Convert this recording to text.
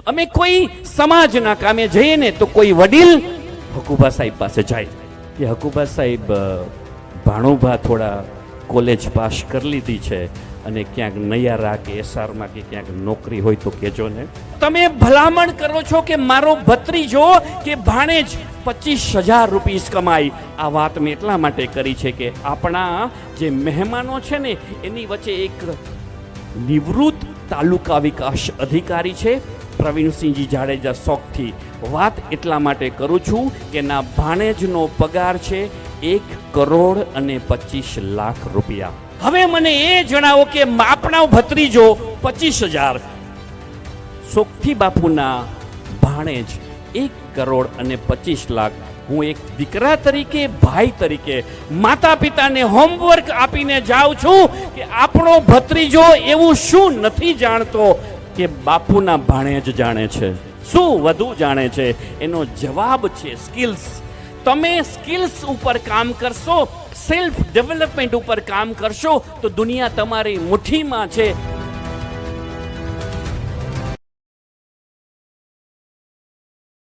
અમે કોઈ સમાજના કામે જઈએ ને તો કોઈ વડીલ હકુબા સાહેબ પાસે જાય કે હકુબા સાહેબ ભાણુભા થોડા કોલેજ પાસ કરી લીધી છે અને ક્યાંક નૈયારા કે એસઆરમાં કે ક્યાંક નોકરી હોય તો કહેજો ને. તમે ભલામણ કરો છો કે મારો ભત્રીજો કે ભાણેજ 25,000 રૂપિયા કમાય. આ વાત મેં એટલા માટે કરી છે કે આપણા જે મહેમાનો છે ને એની વચ્ચે એક નિવૃત્ત તાલુકા વિકાસ અધિકારી છે પ્રવીણસિંહજી જાડેજા. શોખથી વાત એટલા માટે કરું છું કે ના ભાણેજનો પગાર છે 1,25,00,000 રૂપિયા. હવે મને એ જણાવો કે આપણા ભત્રીજો 25,000, સોખથી બાપુના ભાણેજ 1,25,00,000. હું એક દીકરા તરીકે, ભાઈ તરીકે, માતા પિતાને હોમવર્ક આપીને જાઉં છું કે આપણો ભત્રીજો એવું શું નથી જાણતો કે બાપુના ભાણેજ જાણે છે. શું વધુ જાણે છે? એનો જવાબ છે સ્કિલ્સ. તમે સ્કિલ્સ ઉપર કામ કરશો, સેલ્ફ ડેવલપમેન્ટ ઉપર કામ કરશો તો દુનિયા તમારી મુઠ્ઠીમાં છે.